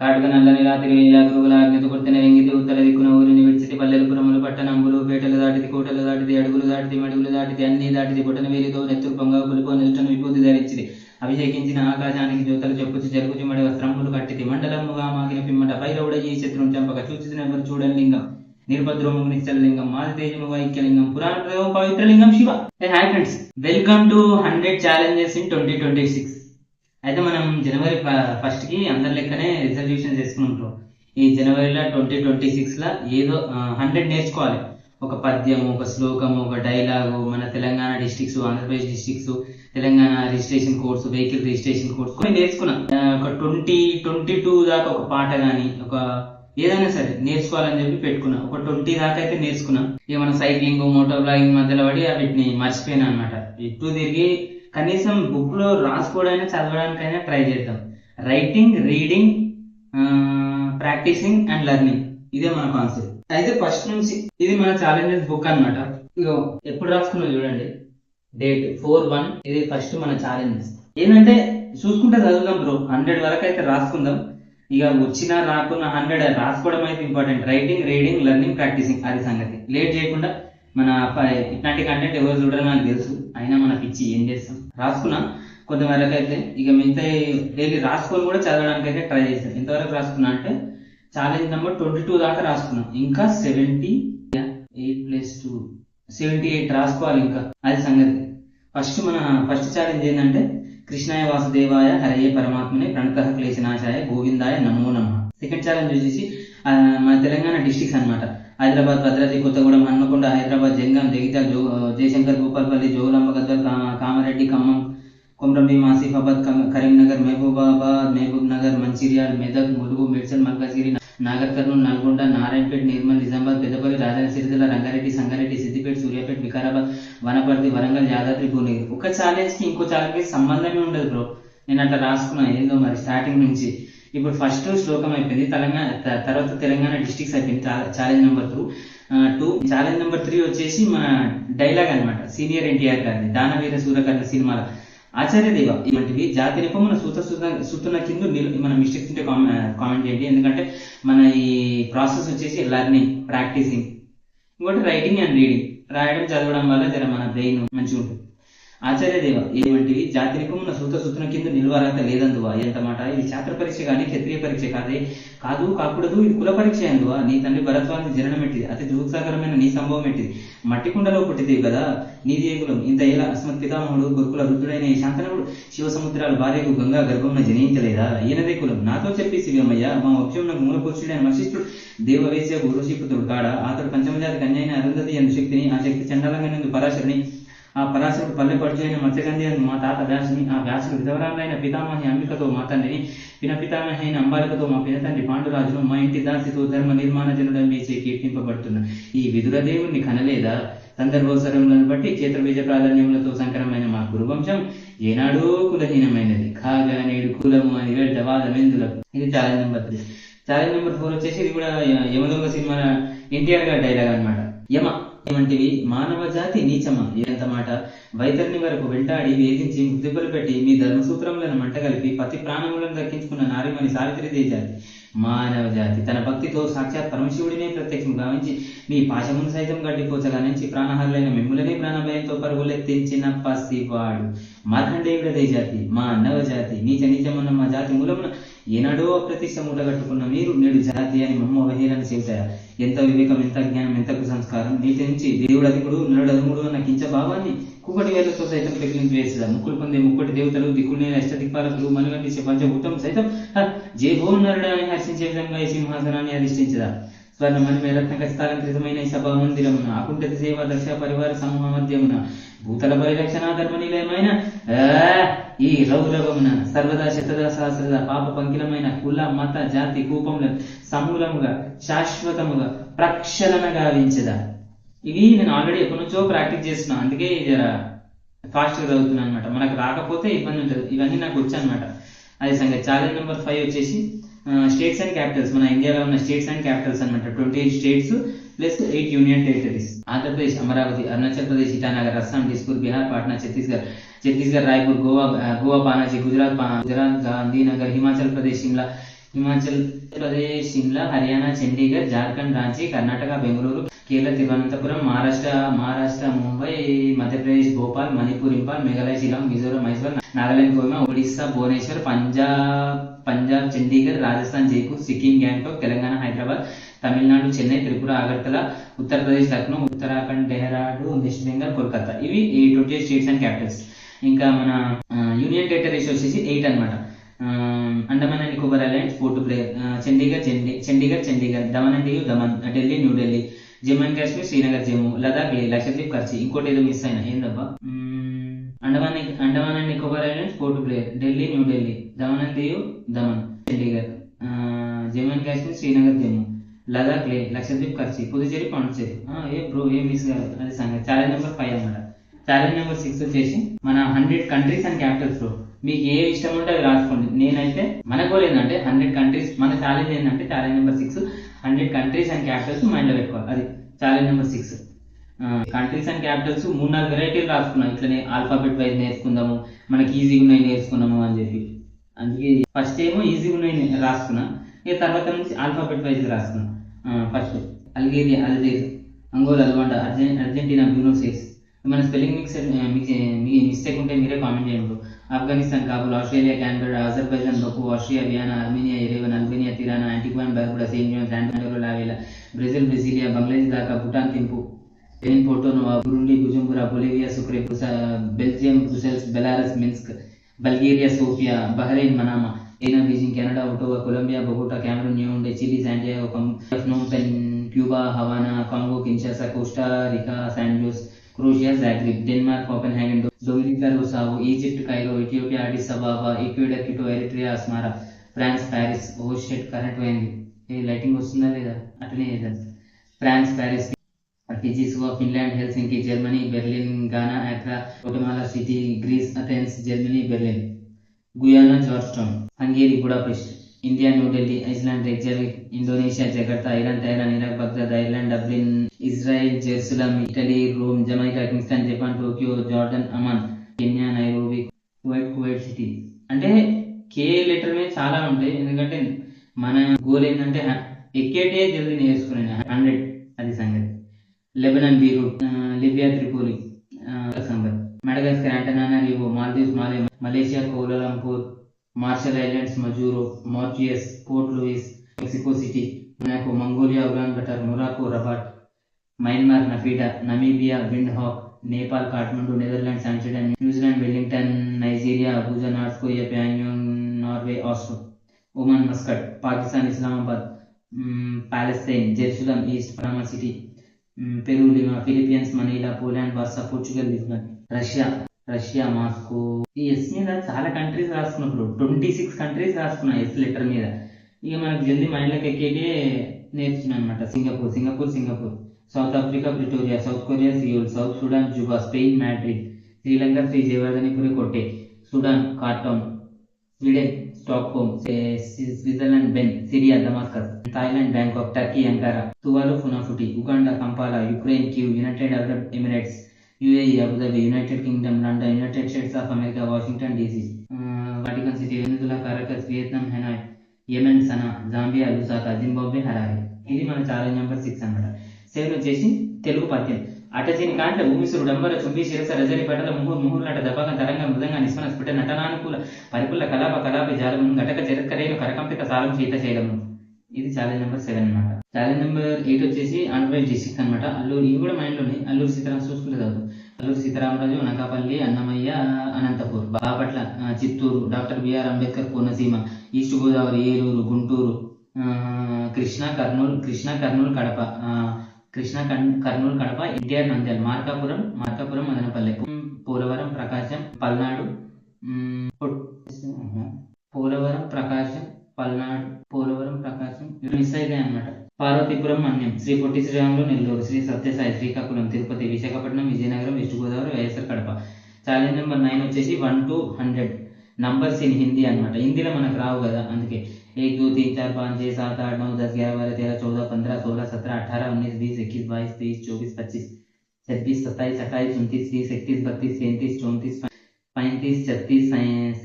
కాటుక నల్లని రాత్రి వేళ గురువుల ఆజ్ఞత కొడుతున్న వెంగితి ఉత్తర దిక్కున ఊరిని విడిచితి పల్లెలు పురములు పట్టణంబులు పేటలు దాటిది కోటలు దాటిది అడుగులు దాటిది మడుగులు దాటిది అన్ని దాటిది బొటన వేలితో నెత్తురు పొంగ పులిపో నిలుటను విభూతి ధరించిది. అభిషేకించిన ఆకాశానికి జ్యోతలు చెప్పుచి జరుగుచి మడి వస్త్రములు కట్టిది. మండలముగా మాగిన పిమ్మట పైరవుడ ఈ శత్రువును చంపక చూచినెవరు చూడని లింగం నిర్భద్రోము నిశ్చలలింగం మాది తేజము ఐక్యలింగం పురాణ పవిత్రలింగం Shiva. Hi friends, welcome to 100 challenges in 2026. అయితే మనం జనవరి 1st కి అందరి లెక్కనే రిజల్యూషన్ చేసుకుంటాం. ఈ జనవరిలో 2026 లో ఏదో 100 నేర్చుకోవాలి. ఒక పద్యము, ఒక శ్లోకము, ఒక డైలాగు, మన Telangana districts, Andhra Pradesh districts, Telangana registration course, vehicle registration course కొన్ని నేర్చుకున్నాం. ఒక 22 దాకా ఒక పాట కానీ ఒక ఏదైనా సరే నేర్చుకోవాలని చెప్పి పెట్టుకున్నా. ఒక 20 దాకా అయితే నేర్చుకున్నాం. ఇక మన సైక్లింగ్, మోటో బ్లాగింగ్ మధ్యలో పడి వీటిని మర్చిపోయినా అనమాట. ఇటు తిరిగి కనీసం బుక్ లో రాసుకోవడానికి చదవడానికైనా ట్రై చేద్దాం. Writing, reading, practising and learning, ఇదే మన కాన్సెప్ట్. అయితే ఫస్ట్ నుంచి ఇది మన ఛాలెంజెస్ బుక్ అనమాట. ఇగో ఎప్పుడు రాసుకున్నా చూడండి, డేట్ 4/1. ఇది ఫస్ట్ మన ఛాలెంజెస్. ఏంటంటే చూసుకుంటే చదువుదాం బ్రో. 100 వరకు అయితే రాసుకుందాం. ఇక వచ్చినా రాకున్నా 100 రాసుకోవడం అయితే important. Writing, reading, learning, practising, అది సంగతి. లేట్ చేయకుండా మన ఇట్లాంటి కంటెంట్ ఎవరు చూడరని నాకు తెలుసు, అయినా మన పిచ్చి ఏం చేస్తాం. రాసుకున్నా కొంతవరకు అయితే. ఇక మిగతా డైలీ రాసుకొని కూడా చదవడానికి అయితే ట్రై చేస్తాను. ఎంతవరకు రాసుకున్నా అంటే ఛాలెంజ్ నెంబర్ 22 దాకా రాసుకున్నాం. ఇంకా 78 రాసుకోవాలి ఇంకా, అది సంగతి. ఫస్ట్ ఛాలెంజ్ ఏంటంటే కృష్ణాయ వాసుదేవాయ హరయే పరమాత్మనే ప్రణతః క్లేశనాశాయ గోవిందాయ నమో నమః. సెకండ్ ఛాలెంజ్ వచ్చేసి మన తెలంగాణ డిస్ట్రిక్ట్స్ అనమాట. హైదరాబాద్, భద్రాద్రి కొత్తగూడెం, హన్మకొండ, హైదరాబాద్, జంగం, జగిత్యాల, జయశంకర్, భూపాల్పల్లి, జోగులాంబ, గద్వాల్, కామారెడ్డి, ఖమ్మం, కొమరంభీం, ఆసిఫాబాద్, కరీంనగర్, మహబూబాబాద్, మహబూబ్ నగర్, మంచిర్యాల, మెదక్, ములుగు, మేడ్చల్, మల్కాజ్గిరి, నాగర్ కర్నూలు, నల్గొండ, నారాయణపేట, నిర్మల్, నిజామాబాద్, పెద్దపల్లి, రాజన్న సిరిసిల్ల, రంగారెడ్డి, సంగారెడ్డి, సిద్దిపేట, సూర్యాపేట, వికారాబాద్, వనపర్తి, వరంగల్, యాదాద్రి, భువనగిరి. ఒక ఛాలెంజ్ కి ఇంకో ఛాలెంజ్ కి సంబంధమే ఉండదు బ్రో. నేను అట్లా రాసుకున్నా ఏందో మరి స్టార్టింగ్ నుంచి. ఇప్పుడు ఫస్ట్ శ్లోకం అయిపోయింది, తర్వాత తెలంగాణ డిస్ట్రిక్ట్స్ అయిపోయింది. Challenge number 2. ఛాలెంజ్ నెంబర్ 3 వచ్చేసి మన డైలాగ్ అనమాట. సీనియర్ ఎన్టీఆర్ గారిది దానవీర సూరకర్ణ సినిమాలో ఆచార్యదేవ ఇటువంటివి జాతి నిపమున సూతున్న కింద మన మిస్టేక్స్ ఉంటే కామెంట్ చేయండి. ఎందుకంటే మన ఈ ప్రాసెస్ వచ్చేసి లెర్నింగ్, ప్రాక్టీసింగ్, ఇంకోటి రైటింగ్ అండ్ రీడింగ్. రాయడం, చదవడం వల్ల జర మన బ్రెయిన్ మంచిగా ఉంటుంది. ఆచార్యదేవ ఇటువంటివి జాతి నిపమున సూతున్న కింద నిలువరాత లేదందువా. ఎంత మాట, ఇది శాస్త్ర పరీక్ష కానీ క్షత్రియ పరీక్ష కాకూడదు, ఇది కుల పరీక్ష అందువా. నీ తండ్రి భరద్వాజ జననం ఎట్టిది, అతి జూత్సాగరమైన నీ సంభవం ఎట్టిది. మట్టి కుండలో పుట్టిదేవి కదా నీది ఏ కులం. ఇంత ఎలా అస్మత్ పితామహుడు గురుకుల వృద్ధుడైన ఈ శాంతనుడు శివ సముద్రాలు భార్యకు గంగా గర్భంన జనించలేదా. ఈయనదే కులం నాతో చెప్పి శివమయ్య. మా వంశంలో మూల పురుషుడైన వశిష్ఠుడు దేవవేశ్య గురుషిపుత్రుడు కాడ. అతడు పంచమజాతి కన్యైన అరుంధతి ఎందు శక్తిని, ఆ శక్తి చండాలంగా పరాశరుని, ఆ పరాశరుడు పల్లె పడుచులైన మత్స్యగంధి మా తాత వ్యాసుని, ఆ వ్యాసుడు విధవరాలైన పితామహి అంబికతో మా తండ్రిని, పితామహైన అంబాలికతో మా పినతండ్రి పాండురాజును, మా ఇంటి దాసితో ధర్మ నిర్మాణ జనుడ మీచే కీర్తింపబడుతున్న ఈ విదురదేవుణ్ణి కనలేదా. సందర్భోత్సరములను బట్టి క్షేత్రబీజ ప్రాధాన్యములతో సంకరమైన మా కురువంశం ఏనాడో కులహీనమైనది కాగా నేడు కులము అని వాదమెందులకు. ఇది ఛాలెంజ్ నెంబర్ 3. ఛాలెంజ్ నెంబర్ 4 వచ్చేసి ఇది కూడా యమదొంగ సినిమా ఎన్టీఆర్ గారి డైలాగ్ అనమాట. ఏమంటివి మానవ జాతి నీచమా ఎంత మాట, వైతరిని వరకు వెంటాడి వేధించి ముద్దుపలు పెట్టి మీ ధర్మసూత్రములను మంటగలిపి పతి ప్రాణములను దక్కించుకున్న నారిమణి సావిత్రిదే జాతి. మానవ జాతి తన భక్తితో సాక్షాత్ పరమశివుడినే ప్రత్యక్షం గావించి మీ పాశమును సైతం గడ్డిపోచగా నుంచి ప్రాణహారులైన మిమ్ములనే ప్రాణభయంతో పరుగులెత్తించిన పసివాడు మార్కండేయుడదే జాతి. మా అన్నవ జాతి నీచ నీచమున్న మా జాతి మూలమున ఏనాడో అప్రతిష్ట మూటగట్టుకున్న మీరు నేడు జాతి అని మమ్మ అవహేళన చేశారు. ఎంత వివేకం, ఎంత జ్ఞానం, ఎంత కుసంస్కారం. నీటి నుంచి దేవుడు అధికుడు నరుడు అదుముడు అన్న కించ భావాన్ని కుకటి వేలతో సైతం పెకిలించి వేసేదా. ముక్కులు పొందే ముక్కటి దేవతలు, దిక్కులేని అష్టదిక్పాలకులు, మనుగంటి పంచభూతం సైతం జేభో నరుడు అని హర్షించే విధంగా ఈ సింహాసనాన్ని అధిష్ఠించదా. స్వర్ణమణి రత్న కస్తాలంకృతమైన ఈ సభా మందిరమున అకుంఠిత సేవ దక్ష పరివార సమూహ మధ్యమున భూతల పరిరక్షణ ధర్మ నిలయమైన ఈ రౌరవమున సర్వదా శతదా సహస్రద పాప పంకిలమైన కుల మత జాతి కూపములను సమూలముగా శాశ్వతముగా ప్రక్షాళన గావించదా. ఇవి నేను ఆల్రెడీ ఎప్పటి నుంచో ప్రాక్టీస్ చేస్తున్నా, అందుకే జర ఫాస్ట్ గా చదువుతున్నాను అనమాట. మనకు రాకపోతే ఇబ్బంది ఉంటుంది. ఇవన్నీ నాకు వచ్చు అనమాట. అదే సంగతి. ఛాలెంజ్ నెంబర్ 5 వచ్చేసి స్టేట్స్ అండ్ క్యాపిటల్స్. మన ఇండియాలో ఉన్న స్టేట్స్ అండ్ క్యాపిటల్స్ అనమాట. 28 states plus 8 union territories. Andhra Pradesh Amaravati, Arunachal Pradesh Itanagar, Assam Dispur, Bihar Patna, Chhattisgarh Raipur, Goa Panaji, Gujarat Gandhinagar, Himachal Pradesh Shimla, Himachal Pradesh Shimla, Haryana Chandigarh, Jharkhand Ranchi, Karnataka Bengaluru, Kerala Thiruvananthapuram, Maharashtra Mumbai, Madhya Pradesh Bhopal, Manipur Imphal, Meghalaya Shillong, Mizoram Mysore, Nagaland Kohima, Orissa Bhubaneswar, Punjab Chandigarh, Rajasthan Jaipur, Sikkim Gangtok, Telangana Hyderabad, Tamil Nadu Chennai, Tripura Agartala, Uttar Pradesh Lucknow, Uttarakhand Dehradun, west Bengal Kolkata. ఇవి ఈ 28 స్టేట్స్ అండ్ క్యాపిటల్స్. ఇంకా మన యూనియన్ టెరిటరీస్ వచ్చేసి 8 అనమాట. Andaman and Nicobar islands, port Blair, Chandigarh, Thaman and దీవ్ Thaman, Delhi New Delhi, Jammu and Kashmir Srinagar Jammu, Ladakh లే, లక్షద్వీప్ కర్చీ. ఇంకోటి ఏదో మిస్ అయినా ఏందబ్బా, Andaman and Nicobar islands, port Blair, Delhi New Delhi, Thaman and దీవ్ Thaman, Chandigarh, Jammu and Kashmir Srinagar Jammu, Ladakh లే, లక్షద్వీప్ కర్చీ, పుదుచేరి పాండిచేరి. ఏ బ్రో ఏం మిస్ కాదు, అది సంగతి. ఛాలెంజ్ నెంబర్ 5 అనమాట. ఛాలెంజ్ నెంబర్ 6 వచ్చేసి మన 100 కంట్రీస్ అండ్ క్యాపిటల్స్ బ్రో. మీకు ఏ ఇష్టం ఉంటే అది రాసుకోండి. నేనైతే మన గోల్ ఏంటంటే 100 కంట్రీస్. మన ఛాలెంజ్ ఏంటంటే challenge number 6 100 countries and Capitals మైండ్లో పెట్టుకోవాలి. అది challenge number 6. Countries and Capitals 3-4 వెరైటీలు రాసుకున్నాం. ఇట్లనే ఆల్ఫాబెట్ వైజ్ నేర్చుకుందాము, మనకి ఈజీగా ఉన్నాయి నేర్చుకున్నాము అని చెప్పి. అందుకే ఫస్ట్ ఏమో ఈజీగా ఉన్నాయి రాసుకున్నా, ఇక తర్వాత నుంచి ఆల్ఫాబెట్ వైజ్ రాసుకున్నాం. First Algeria, Algiers, Angola, Rwanda, Argentina, Buenos Aires. మన స్పెల్లింగ్ మిస్టేక్ ఉంటే మీరే కామెంట్ చేయండి. Afghanistan Kabul, Australia Canberra, Azerbaijan Baku, Austria Vienna, Armenia Yerevan, Albania Tirana, Antigua and Barbuda, Saint John's, Andorra la Vella, Brazil Brasilia, Bangladesh Dhaka, Bhutan Thimphu, Benin Porto Novo, Burundi Bujumbura, Bolivia Sucre, Belgium Brussels, Belarus Minsk, Bulgaria Sofia, Bahrain Manama, China Beijing, Canada Ottawa, Colombia Bogota, Cameroon న్యూండే, Chile Santiago, Phnom Penh, Cuba Havana, Congo Kinshasa, Costa Rica San Jose, Croatia Zagreb, Denmark Copenhagen, Dominica Roseau, Egypt Cairo, Ethiopia Addis Ababa, Ecuador Quito, Eritrea Asmara, France Paris. ఓ షెట్ current పోయింది, ఏ lighting వస్తుందా లేదా, అట్లనే చేద్దాం. France Paris, Fiji, Suva, Finland, Helsinki, Germany, Berlin, Ghana, Accra, Guatemala City, Greece, Athens, Germany, Berlin, Guyana, Georgetown, Hungary, Budapest, India, New Delhi, Iceland, Reykjavik, Indonesia, Jakarta, Iran, Tehran, Iraq, Baghdad, Ireland, Dublin, Israel, Jerusalem, Italy, Rome, Jamaica, Kingston, Japan, Tokyo, Jordan, Aman, Kenya, Nairobi, Kuwait city. అంటే K letter మీద చాలా ఉంటాయి, ఎందుకంటే మన goal ఏంటంటే ఎక్కేటే జల్దీ నేర్చుకున్నాను 100. అది సంగతి. Lebanon, Beirut, Libya, Tripoli, Luxembourg, Madagascar, Antananarivo, Maldives, Male, Malaysia, Kuala Lumpur, Marshall Islands, Majuro, Mauritius, Port Louis, Mexico City, Monaco, Mongolia, Ulan Bator, Morocco, Rabat, Myanmar, Naypyidaw, Namibia, Windhoek, Nepal, Kathmandu, Netherlands, Amsterdam, New Zealand, Wellington, Nigeria, Abuja, North Korea, Pyongyang, Norway, Oslo, Oman, Muscat, Pakistan, Islamabad, Palestine, Jerusalem East, Panama City, Peru, Lima, Philippines, Manila, Poland, Warsaw, Portugal, Lisbon, Russia Moscow. ఈ S మీద చాలా countries రాసుకున్నప్పుడు 26 countries రాసుకున్నా S letter మీద. ఇక మనకు జల్దీ మైండ్లోకి ఎక్కేటే నేర్చుకున్నాను అనమాట. Singapore, South Africa, Pretoria, South Korea, Seoul, South Sudan, Juba, Spain, Madrid, Sri Lanka, Sri Jayawardenepura Kotte, Sudan, Khartoum, Sweden, Stockholm, Switzerland, Bern, Syria, Damascus, Thailand, Bangkok, Turkey, Ankara, Tuvalu, Funafuti, Uganda, Kampala, Ukraine, Kyiv, United Arab Emirates, UAE, Abu Dhabi, United Kingdom, London, United States of America, Washington DC, Vatican City, Venezuela, Caracas, Vietnam, Hanoi, Yemen, Sana, Zambia, Lusaka, Zimbabwe, Harare. ఇది మన challenge number 6 అనమాట. 7 వచ్చేసి తెలుగు పద్యం. అటజీని కాంట్ల భూమిసురు డంబర చుంబి శిరస రజని పటల ముహూర్లట దపక తరంగ మృదంగ నిస్వన స్ఫుట నటనానుకూల పరిపుల్ల కలాపి జాలమును ఘటక చరత్కరేలు కరకంపిత సారం శీతశైలము. ఇది challenge number 7 అనమాట. ఛాలెంజ్ నెంబర్ 8 వచ్చేసి ఆంధ్రప్రదేశ్ డిస్ట్రిక్ట్ అనమాట. అల్లూరు, ఇవి కూడా మైండ్ లోనే. అల్లూరు సీతారాం చూసుకుంటే చదువు. Alluri Sitaramaraju, Anakapalli, Annamayya, Anantapur, Bapatla, Chittoor, doctor BR Ambedkar Konaseema, east Godavari, Eluru, Guntur, Krishna, Kurnool, Kadapa, NTR, Nandyal, Markapuram, Madanapalle, Polavaram, Prakasam, Palnadu, miss అయితే అనమాట. Parvathipuram, Manyam, Sri Potti Sriramulu, Nellore, Sri Sathya Sai, Srikakulam, Tirupati, Visakhapatnam, Vizianagaram, west Godavari, YSR Kadapa. Challenge number 9 వచ్చేసి 1 to 100 నంబర్స్ ఇన్ హిందీ అనమాట. హిందీలో మనకు రావు కదా, అందుకే 1 2 3 4 5 6 7 8 9 10 11 12 13 14 15 16 17 18 19 20 21 22 23 24 25 26 27 28 29 30 31 32 33 34 35 35, 36, 37, 38, 41, 42, 43, 44, 45, 46, 47, 48, 49, 50, 91, 92, 53, 51, 52, 53, 54, 55, 56, 57, 58, 59, 60, 61, 62, 63, 64, 65, 66, 67, 68, 69, 70, 71, 72, 73, 74, 75, 76, 77, 78, 79, 80, 81, 82, 83, 84, 85, 86, 87, 88, 89, 90, 91, 92, 93, 94, 95, 96, 97, 98,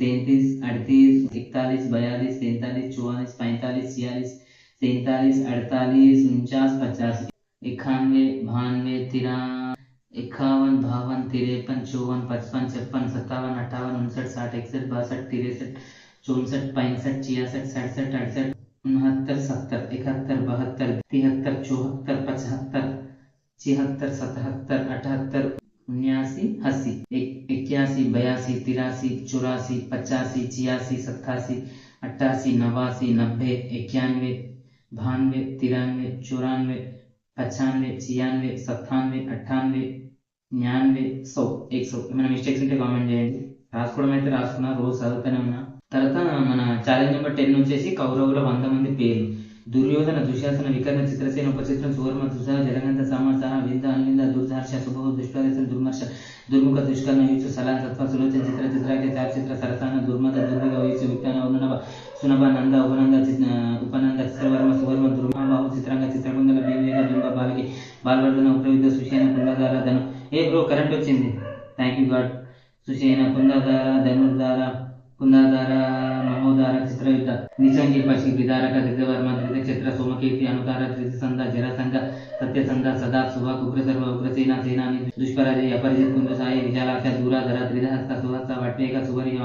99, 100, 100. ఏమైనా మిస్టేక్స్ ఉంటే కామెంట్ చేయండి. రాసుకోవడం అయితే రాసుకున్నా, రోజు చదువుతూనే ఉన్నా. తర్వాత మన ఛాలెంజ్ నెంబర్ 10 వచ్చేసి కౌరవుల 100 మంది పేర్లు. దుర్యోధన, దుశ్శాసన, వికర్ణ, చిత్రసేన, ఉపచిత్రం, సువర్మ, దుసహ, జలగంధ, సమర్సహ, వింద, అన్లింద, దుర్ధర్ష, సుబహు, దుష్ప్రదర్శన, దుర్మర్ష, దుర్ముఖ, దుష్కర్ణ, యుచు, సలాన్, సత్వ, సులోచన, చిత్ర, చిత్రాఖ్య, చారుచిత్ర, సరసాన, దుర్మద, దుర్విగ, వయసు, విజ్ఞాన, ఉన్ననవ, సునభ, నంద, ఉపనంద, ఉపనంద, చిత్రవర్మ, సువర్మ, దుర్మబాహు, చిత్రాంగ, చిత్రకుందల, భీమేఘ, బింబ, బాలకి, బాలవర్ధన, ఉగ్రవిద్య, సుషేణ, కుందధార, ధను. బ్రో కరెంట్ వచ్చింది, థ్యాంక్ యూ గాడ్. సుషేణ, కుందధార, ధనుర్ధార, కుందాధార, మహోధార, చిత్రయుద్ధ, నిచంగి, పశి, విదారక, ధృతవర్మ, ధృత, చిత్ర, సోమకీర్తి, అనుకార, ధృతసంధ, జరసంగ, సత్యసంధ, సదా, సుభ, ఉగ్రసర్వ, ఉగ్రసేన, సేనాని, దుష్పరాజయ, అపరిజిత్, కుందసాయి, విశాలాక్ష, దూరాధర, త్రిదహస్త, సుహస్త, వట్వేక, సువర్య,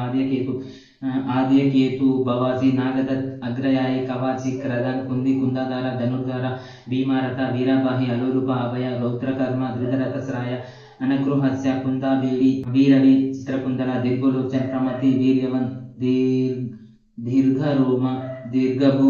ఆద్యకేతు, భవాసి, నాగదత్, అగ్రయాయి, కవాచి, క్రదన్, కుంది, కుందాధార, ధనుర్ధార, భీమారత, వీరాబాహి, అలోలుప, అభయ, రౌద్రకర్మ, ధృతరథస్రాయ, అనగృహస్య, కుందాబేడి, వీరవి, చిత్రకుందల, దీర్ఘలోచన్, ప్రమతి, వీర్యవన్, దీర్ఘరోమ, దీర్ఘభూ,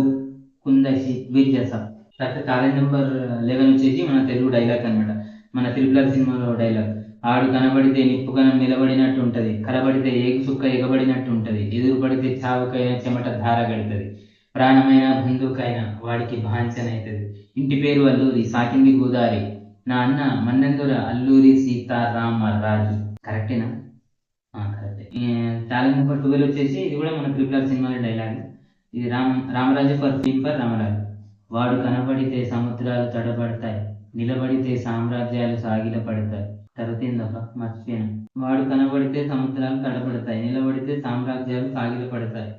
కుందశి, వీర్యస. తర్వాత ఛాలెంజ్ నెంబర్ 11 వచ్చేసి మన తెలుగు డైలాగ్ అనమాట. మన త్రిపుల సినిమాలో డైలాగ్. ఆడు కనబడితే నిప్పుకనం నిలబడినట్టు ఉంటది, కలబడితే ఏగు సుక్క ఎగబడినట్టు ఉంటది, ఎదురుపడితే చావుకైన చెమట ధార గడుతుంది, ప్రాణమైన బంధువుకైనా వాడికి భాంచనైతుంది, ఇంటి పేరు అల్లూరి, సాకింది గోదారి, నా అన్న మన్నెందూర అల్లూరి సీతారామరాజు. కరెక్టేనా? కరెక్టే. ఛాలెంజ్ నెంబర్ 12 వచ్చేసి ఇది కూడా మన త్రిపుల సినిమాలో డైలాగ్. ఇది రామరాజు ఫర్ రామరాజు. వాడు కనబడితే సముద్రాలు తడబడతాయి, నిలబడితే సామ్రాజ్యాలు సాగిల పడతాయి. తర్వాత ఏందబ్బా మర్చిపోయాను. వాడు కనబడితే సముద్రాలు తడబడతాయి, నిలబడితే సామ్రాజ్యాలు సాగిల పడతాయి.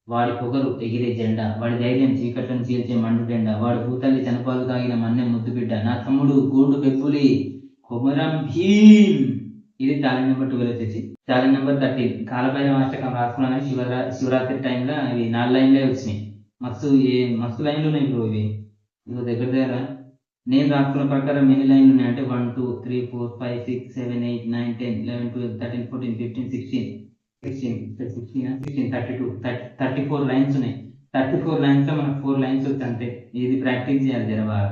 వాడి పొగరు ఎగిరే జెండా, వాడి ధైర్యం చీకట్లను చీల్చే మండు జెండా, వాడు భూతల్లి చనపాలు తాగిన మన్నె ముద్దు బిడ్డ, నా తమ్ముడు గోండు బెప్పులి కొమరం భీమ్. ఇది ఛాలెంజ్ నెంబర్ 12 వచ్చేసి. ఛాలెంజ్ నెంబర్ 13 కాలపైన వాస్తకం రాసుకున్నాను. శివరాత్రి టైంలో ఇవి 4 లైన్లే వచ్చినాయి. మస్తు లైన్లు ఉన్నాయి బ్రో. ఇవి దగ్గర నేను రాసుకున్న ప్రకారం ఎన్ని లైన్లు ఉన్నాయి అంటే 1 2 3 4 5 6 7 8 9 10 11 12 13 14 15 16 32 34 లైన్స్ ఉన్నాయి. 34 లైన్స్ లో మనకు 4 లైన్స్ వచ్చి అంతే. ఇది ప్రాక్టీస్ చేయాలి జరబాగా.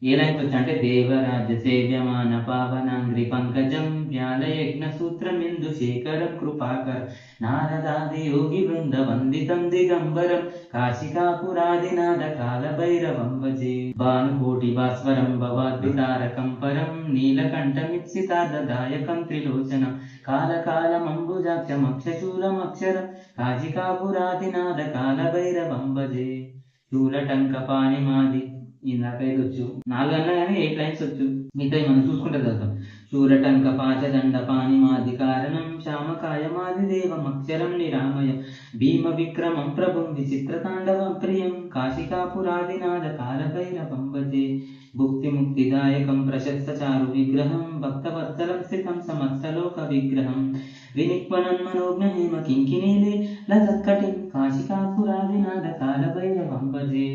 ఏ లైన్స్ వచ్చి అంటే దేవరాజ సేవ్యమాన పావనాంగ్రి పంకజం వ్యాలయజ్ఞ సూత్రమిందు శేఖరం కృపాకర్ నారదాది యోగి బృంద వందితం దిగంబరం కాశికాపురాదినాద కాల భైరవం భజే భానుకోటి భాస్వరం భవాద్వితారకం పరం నీలకంఠమిత్సితాదాయకం త్రిలోచనం కాలకాలమంబుజాక్షమక్షశూలమక్షరం కాశికాపురాదినాద కాల భైరవం భజే శూలటంకపాణి మాది. ఇందాక 5 వచ్చు, 4 అన్నా కానీ 8 లైన్స్ వచ్చు. మిగతా మనం చూసుకుంటే చదువుతాం. శూరటంక పాచదండ పాణిమాది కారణం శ్యామకాయమాది దేవమక్షరం నిరామయ భీమ విక్రమం ప్రభుం విచిత్రతాండవం ప్రియం కాశికాపురాదినాద కాలభైరవం భజే భుక్తి ముక్తిదాయకం ప్రశస్త చారు విగ్రహం భక్తవత్సలం స్థితం సమస్తలోక విగ్రహం వినిక్వనం మనోజ్ఞ హేమ కింకిణీలే లజక్కటిం కాశికాపురాదినాద కాలభైరవం భజే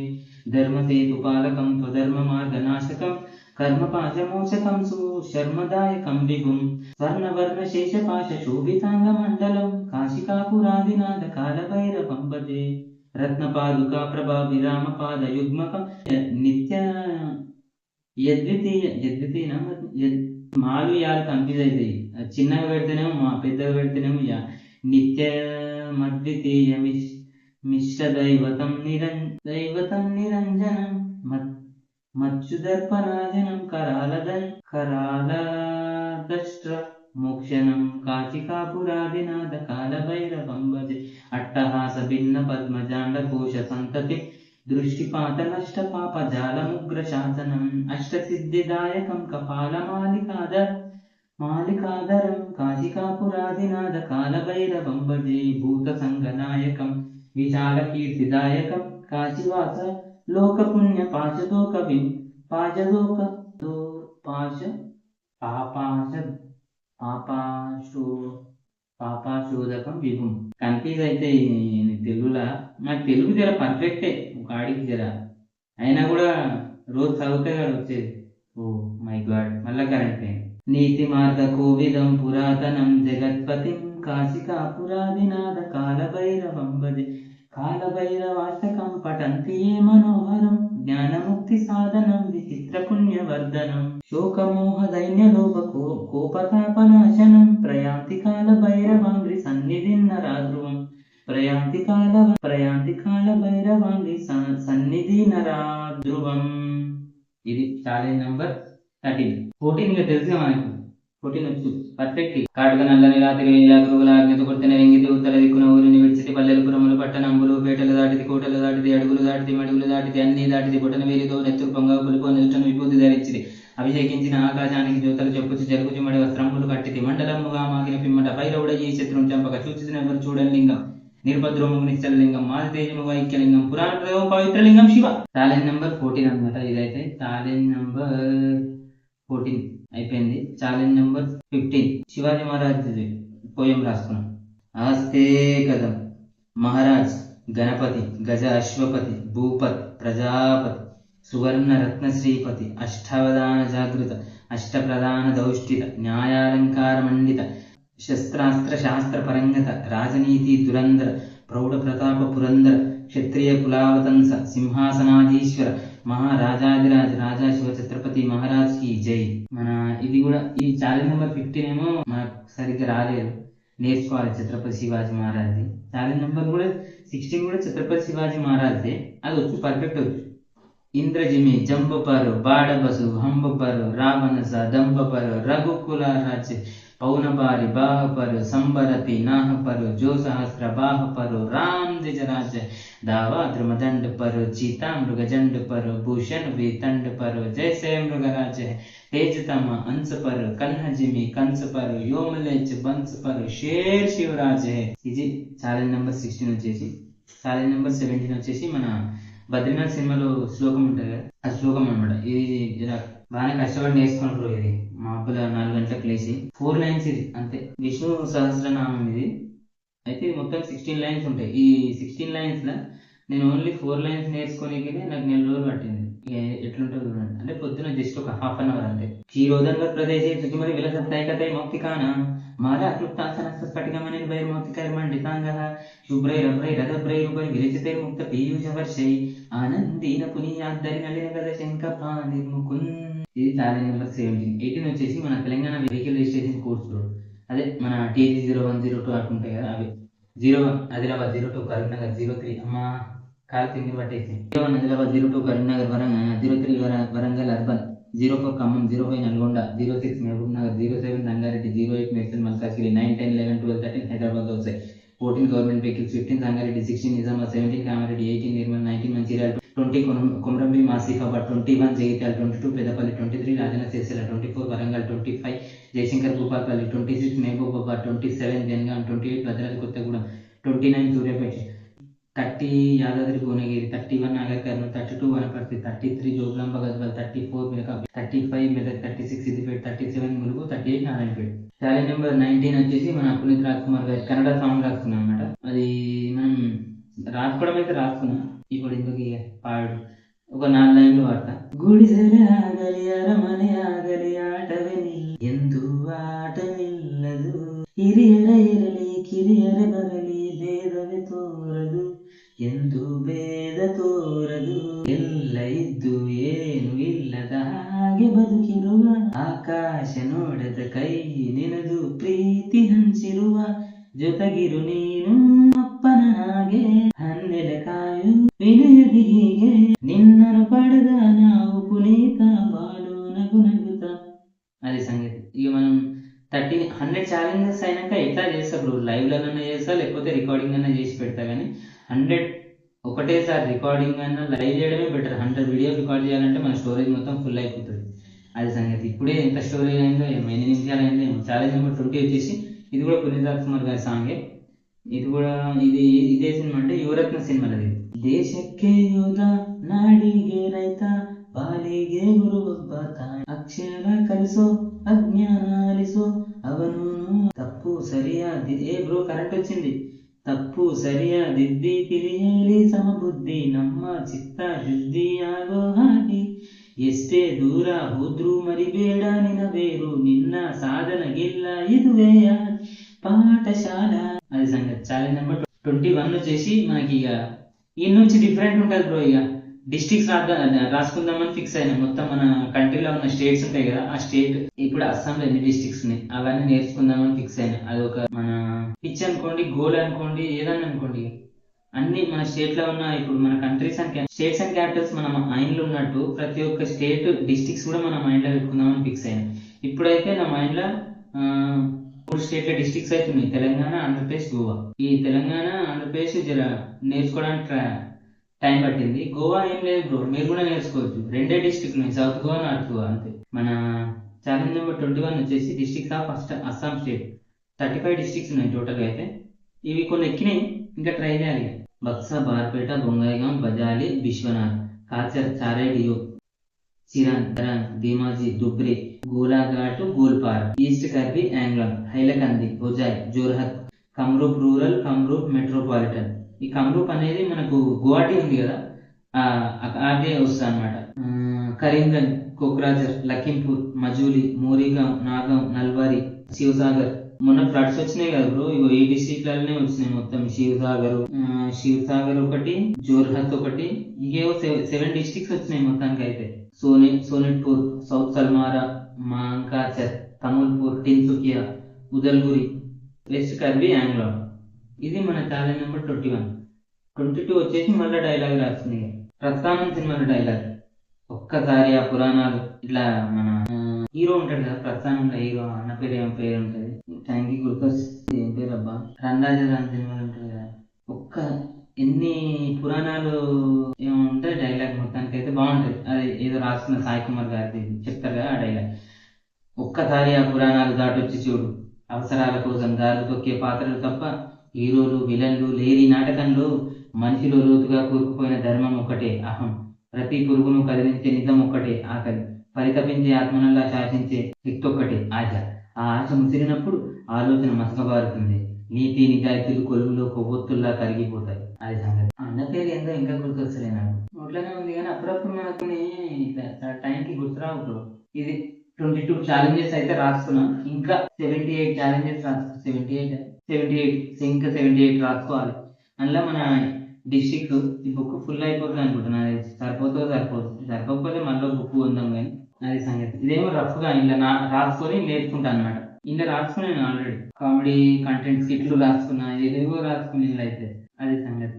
ధర్మసేతు పాలకం స్వధర్మ మార్గనాశకం కర్మపాశమోచకం శర్మదాయకం విభుం స్వర్ణవర్ణ శేషపాశ శోభితాంగ మండలం కాశికాపురాదినాద కాలభైరవం భజే రత్నపాదుకా ప్రభా విరామ పాద యుగ్మకం నిత్య యద్వితీయ మాలు యాలు కన్ఫ్యూజ్ అవుతాయి. చిన్నగా పెడితేనేమో పెద్దగా పెడితేనేమో నిత్య మద్వితీయ మిశ్ర దైవతం నిరంజనం మచ్చుదర్పరాజనం కరాలదష్ట్ర మోక్షణం కాశికాపురాదినాద కాలభైరవం భజే అట్టహాస భిన్న పద్మజాండ కోశ సంతతి దృష్టిపాత నష్ట పాప జాలముగ్ర శాసనం అష్టసిద్ధిదాయకం కపాలమాలికాద మాలికాధరం కాశికాపురాదినాథ కాలభైరవం భజే భూత సంగనాయకం విశాల కీర్తిదాయకం కాశీవాస లోకపుణ్య పాశదోకవిం పాశదోక పాశ పాపాశ పాపాశో పాపాశోదకం విభుం. కన్ఫ్యూజ్ అయితే తెలుగులా, నాకు తెలుగు జర పర్ఫెక్టే ఒక ఆడికి జర, అయినా కూడా రోజు చదివితే కూడా వచ్చేది. ఓ మై గాడ్, మళ్ళా కరెంట్ అయింది. నీతి మార్గ కోవిదం పురాతనం జగత్పతిం కాశికాపురాదినాథ కాలభైరవం భజే కాలభైరవాష్టకం పఠంతి ఏ మనోహరం జ్ఞానముక్తి సాధనం విచిత్ర పుణ్యవర్ధనం శోకమోహ దైన్యలోప కోపతాపనాశనం ప్రయాంతి కాల భైరవాంగ్రి సన్నిధిన్నరాధ్రువం ప్రయాంతి కాల భైరవాంగ్రి సన్నిధి నరాధ్రువం. ఇది ఛాలెంజ్ నంబర్ 13. 14 ఇంకా తెలుసుగా మనకు, 14 వచ్చు పర్ఫెక్ట్. కాటుక నల్లని రాత్రి వేలాగురుగుల ఆజ్ఞత కొడుతున్న వెంగితి ఉత్తర దిక్కున ఊరిని విడిచితి పల్లెలు పురములు పట్టణంబులు పేటలు దాటిది కోటలు దాటిది అడుగులు దాటిది మడుగులు దాటిది అన్ని దాటిది బొటన వేలితో నెత్తురు పొంగ పులుపు నిలుటను విభూతి ధరించిది అభిషేకించిన ఆకాశానికి జ్యోతలు చెప్పుచి జరుగుచి మడి వస్త్రములు కట్టిది మండలముగా మాగిన పిమ్మట పైరవుడ ఈ శత్రుం చంపక చూచిన చూడని లింగం నిర్భద్రోము నిశ్చలలింగం మాది తేజము ఐక్యలింగం పురాణ ప్రయోగం పవిత్రలింగం శివ. ఛాలెంజ్ నంబర్ 14 అనమాట. ఇదైతే ఛాలెంజ్ నంబర్ 14 అయిపోయింది. Challenge number 15 Shivaji Maharaj poem రాసుకున్నాం. ఆస్తే కదం మహారాజ్ గణపతి గజ అశ్వపతి భూపతి ప్రజాపతి సువర్ణ రత్న శ్రీపతి అష్టావధాన జాగృత అష్టప్రధాన దౌష్టిత న్యాయాలంకార మండిత శస్త్రాస్త్ర శాస్త్ర పరంగత రాజనీతి దురంధర ప్రౌఢ ప్రతాప పురందర క్షత్రియ కులావతంస సింహాసనాధీశ్వర మహారాజాదిరాజ రాజా శివ ఛత్రపతి మహారాజ్ కి జై. మన ఇది కూడా ఈ ఛాలెంజ్ నెంబర్ 15 ఏమో మనకు సరిగ్గా రాలేదు, నేర్చుకోవాలి ఛత్రపతి శివాజీ మహారాజ్ది. ఛాలెంజ్ నెంబర్ కూడా 16 కూడా ఛత్రపతి శివాజీ మహారాజ్దే, అది వచ్చు పర్ఫెక్ట్ వచ్చు. ఇంద్రజిమి జంబపరు బాడబసు హంబపరు రావణస దంబపరు రఘుకుల రాజ్య పౌనబారి బాహపరు సంబరతి నాహపరు జో సహస్ర బాహపరు రామ్ దిజరాజ దావా ద్రుమదండ పరు చీతా మృగజండ పరు భూషణ్ వితండ పరు జైసే మృగరాజ తేజతమ అంశ పరు కన్హజిమి కంస పరు యోమలేచ్ బంశ పరు షేర్ శివరాజ. ఇది ఛాలెంజ్ నెంబర్ 16 వచ్చేసి. ఛాలెంజ్ నెంబర్ 17 వచ్చేసి మన బద్రీనాథ్ సినిమాలో శ్లోకం ఉంటుంది కదా, ఆ శ్లోకం అనమాట. ఇది బాగానే కష్టపడి నేర్చుకుంటారు. ఇది మా అబ్బుల 4 గంటలకు లేచి 4 లైన్స్ ఇది అంతే. విష్ణు సహస్రనామం ఇది అయితే మొత్తం 16 లైన్స్ ఉంటాయి. ఈ 16 లైన్స్ లా నేను ఓన్లీ 4 లైన్స్ నేర్చుకోనికి నాకు 1 నెల రోజులు పట్టింది. ఎట్లుంటుంది చూడండి, అంటే పొద్దున జస్ట్ ఒక ½ అన్ అవర్ అంతే. క్షీరోదంగ ప్రదేశే శుచిమరి విలసైకతే మౌక్తికాన మాలా క్లుప్తాసన స్ఫటికమని వైర్మౌక్తికర్మండితాంగ శుభ్రైరభ్రైరథభ్రైరుపరి విరచితైర్ముక్త పీయూషవర్షై ఆనందీన పునీయాద్దరి నలిన గద శంఖపా నిర్ముకున్. ఇది ఛాలెంజ్ నెంబర్ 17. 18 వచ్చేసి మన Telangana vehicle registration course road, అదే మన TG 0102 అటుంటాయి కదా అవి. 01 ఆదిలాబాద్, 02 కరీంనగర్, 03 అమ్మ కాలు తిండి పట్టేసి 01 ఆదిలాబాద్, 02 కరీంనగర్ వరంగల్, 03 వరంగల్ అర్బన్, 04 ఖమ్మం, 05 నల్గొండ, 06 మహబూబ్ నగర్, 07 రంగారెడ్డి, 08 మేడ్చల్ మల్కాజ్గిరి, 9, 10, 11, 12, 13 హైదరాబాద్ వస్తాయి. 14 government vehicles, 15 Rangareddy, 16 Nizamabad, 17 Kamareddy, 18 Nirmal, 19 Mancherial, 20 Komaram Bheem Asifabad, 21 Jagtial, 22 Peddapalli, 23 Rajanna Sircilla, 24 Warangal, 25 Jayashankar Bhupalpally, 26 Mahabubabad, 27 Jangaon, 28 Bhadradri Kothagudem, 29 Suryapet, 30 Yadadri Bhuvanagiri, 31 Nagar Kurnool, 32 Wanaparthy, 33 Jogulamba Gadwal, 34 Medak, 35 Medak, 36 Siddipet, 37 Mulugu, 38 Narayanpet. Challenge number 19 వచ్చేసి మన పునీత్ రాజ్ కుమార్ గారి కన్నడ సాంగ్ రాసుకున్నాం అనమాట. అది మనం రాసుకోవడం అయితే రాసుకున్నాం, ఇప్పుడు ఇందుకు పాడు ఒక 4 లైన్లు వాడతా. గుడిసెల ఆగలి అరమನೆ ఆగలి ఆటవని ఎందు ఆట నిల్లదు ಹಿರಿಯರ ಇರಲಿ ಕಿರಿಯರ ಬರಲಿ ಭೇದವೇ ತೋರದು ಎಂದು ಭೇದ ತೋರದು ಎಲ್ಲ ಇದ್ದು ಏನು ಇಲ್ಲದ ಹಾಗೆ ಬದುಕಿರುವ ಆಕಾಶ ನೋಡದ ಕೈ ನಿನದು ಪ್ರೀತಿ ಹಂಚಿರುವ ಜೊತೆಗಿರು ನೀನು ಅಪ್ಪನ ಹಾಗೆ ಹನ್ನೆಲೆ ಕಾಯು ವಿನಯದಿ ಹೀಗೆ ನಿನ್ನನು ಪಡೆದ ನಾವು ಪುನೀತ ಬಾಳು ನಗು ನಗುತ್ತ. అది సంగతి. ఇక మనం 100 ఛాలెంజెస్ అయినాక ఎట్లా చేస్తా బ్రో, లైవ్ లోనన్నా చేస్తా లేకపోతే రికార్డింగ్ అన్నా చేసి పెడతా. కానీ 100 ఒకటేసారి రికార్డింగ్ అన్నా లైవ్ చేయడమే బెటర్. 100 వీడియో రికార్డ్ చేయాలంటే మన స్టోరేజ్ మొత్తం ఫుల్ అయిపోతుంది. అది సంగతి. ఇప్పుడే ఎంత స్టోరీ అయిందో ఏమో, ఎన్ని నిమిషాలు అయిందో ఏమో. ఛాలెంజ్ నెంబర్ 20 వచ్చేసి ఇది కూడా పునీత్ రాజ్కుమార్ గారి సాంగే. ఇది కూడా ఇదే సినిమా అంటే యువరత్న సినిమాలో ఇది. ದೇಶಕ್ಕೆ ಯೋಧ ನಾಡಿಗೆ ರೈತ ಪಾಲಿಗೆ ಗುರುವೊಬ್ಬ ತಾಯಿ ಅಕ್ಷರ ಕಲಿಸೋ ಅಜ್ಞಾನ ಅಲಿಸೋ ಅವನು ತಪ್ಪು ಸರಿಯಾದಿ ಬ್ರೋ కరెంట్ వచ్చింది. ತಪ್ಪು ಸರಿಯಾದಿದ್ದಿ ತಿಳಿಯಲಿ ಸಮಬುದ್ಧಿ ನಮ್ಮ ಚಿತ್ತ ಶುದ್ಧಿ ಆಗೋ ಹಾಗೆ ಎಷ್ಟೇ ದೂರ ಹೋದ್ರೂ ಮರಿಬೇಡ ನಿನ್ನ ಬೇರು నిన్న సాధనగిల్ల ఇదువే పాఠశాల. అది సంగతి. ఛాలెంజ్ నెంబర్ 21 వచ్చేసి మనకి ఇక ఈ నుంచి డిఫరెంట్ ఉంటుంది బ్రో. ఇక డిస్ట్రిక్ట్స్ రాసుకుందామని ఫిక్స్ అయినా. మొత్తం మన కంట్రీలో ఉన్న స్టేట్స్ ఉంటాయి కదా, ఆ స్టేట్ ఇప్పుడు అస్సాంలో ఎన్ని డిస్ట్రిక్ట్స్ ఉన్నాయి అవన్నీ నేర్చుకుందామని ఫిక్స్ అయినా. అది ఒక మన పిచ్ అనుకోండి, గోల్ అనుకోండి, ఏదన్నా అనుకోండి, అన్ని మన స్టేట్ లో ఉన్న ఇప్పుడు మన countries and states and Capitals మన మైండ్ లో ఉన్నట్టు ప్రతి ఒక్క స్టేట్ డిస్ట్రిక్ట్స్ కూడా మన మైండ్ లో పెట్టుకుందామని ఫిక్స్ అయినా. ఇప్పుడైతే నా మైండ్ లో 3 స్టేట్ల డిస్ట్రిక్ట్స్ అయితే ఉన్నాయి: తెలంగాణ, ఆంధ్రప్రదేశ్, గోవా. ఈ తెలంగాణ, ఆంధ్రప్రదేశ్ జర నేర్చుకోవడానికి టైం పట్టింది. గోవా ఏం లేదు బ్రో, మీరు కూడా నేర్చుకోవచ్చు. 2 డిస్ట్రిక్ట్ ఉన్నాయి, సౌత్ గోవా, నార్త్ గోవా, అంతే. మన ఛాలెంజ్ నెంబర్ 21 వచ్చేసి districts of Assam state. 35 districts ఉన్నాయి టోటల్గా అయితే. ఇవి కొన్ని ఎక్కినాయి, ఇంకా ట్రై చేయాలి. Baksa, Barpeta, Bongaigaon, Bajali, Biswanath, Cachar, Charaideo, Chirang, Dhemaji, Dhubri, Golaghat, Goalpara, East Karbi Anglong, Hailakandi, Hojai, Jorhat, Kamrup Rural, Kamrup Metropolitan. ఈ కమ్రూప్ అనేది మనకు గువాహటి ఉంది కదా, అదే వస్తుంది అనమాట. కరీంగంజ్, కోక్రాజర్, లఖింపూర్, మజూలి, మోరీగాం, నాగాం, నల్బారి, శివసాగర్. మొన్న ఫ్లడ్స్ వచ్చినాయి కదా బ్రో, ఇగో ఈ డిస్ట్రిక్ట్లనే వచ్చినాయి మొత్తం. శివసాగర్ ఒకటి, జోర్హత్ ఒకటి, ఇంకేవో 7 డిస్ట్రిక్ట్స్ వచ్చినాయి మొత్తానికి అయితే. సోనిట్పూర్, సౌత్ సల్మారా, మాంకాచర్, తముల్పూర్, టిన్సుకియా, ఉదల్గురి, వెస్ట్ కర్బీ యాంగ్లాంగ్. ఇది మన ఛాలెంజ్ నెంబర్ 21. 22 వచ్చేసి మళ్ళీ డైలాగ్ రాస్తుంది. ప్రస్థానం సినిమాలో డైలాగ్. ఒక్కసారి ఆ పురాణాలు ఇట్లా మన హీరో ఉంటాడు కదా ప్రస్థానంలో, హీరో అన్న పేరు ఏం పేరు ఉంటుంది, టైంకి గుర్తొస్తుంది, ఏం పేరు అబ్బా, రండాజరాన్ సినిమాలు ఉంటుంది కదా. ఎన్ని పురాణాలు ఏమో ఉంటాయి డైలాగ్. మొత్తానికి అయితే బాగుంటుంది. అది ఏదో రాసుకున్న సాయి కుమార్ గారి చెప్తారు కదా ఆ డైలాగ్. ఒక్కసారి ఆ పురాణాలు దాటొచ్చి చూడు, అవసరాల కోసం దారి తొక్కే పాత్రలు తప్ప హీరోలు విలన్లు లేని నాటకంలో మనిషిలో లోతుగా కూరుకుపోయిన ధర్మం ఒక్కటే అహం. ప్రతి పురుగును కదిలించే నిజం ఒక్కటే ఆకలి. పరితపించే ఆత్మనల్లా శాసించే శక్తి ఒక్కటే ఆశ. ఆ ఆశ ముసిరినప్పుడు ఆలోచన మసకబారుతుంది. నీతి నిజాయితీలు కొలువులో కొవ్వొత్తుల్లా కరిగిపోతాయి. అది సంగతి. అన్న పేరు ఏందో ఇంకా గుర్తొస్తలే నాకు, నోట్లోనే ఉంది కానీ అప్పుడప్పుడు మనకు టైంకి గుర్తురావు బ్రో. ఇది 22 ఛాలెంజెస్ అయితే రాసుకున్నాం. ఇంకా 78 ఛాలెంజెస్ 78 ఇంకా 78 రాసుకోవాలి. అందులో మన డిస్ట్రిక్ట్ ఈ బుక్ ఫుల్ అయిపోతుంది అనుకుంటున్నా. సరిపోకపోతే మళ్ళీ బుక్ ఉందాం కానీ. అది సంగతి. ఇదేమో రఫ్ గా ఇలా రాసుకొని నేర్చుకుంటా అనమాట. ఇలా రాసుకున్నాను ఆల్రెడీ. కామెడీ కంటెంట్ స్కిట్లు రాసుకున్నా, ఏదేవో రాసుకుని ఇలా అయితే. అది సంగతి.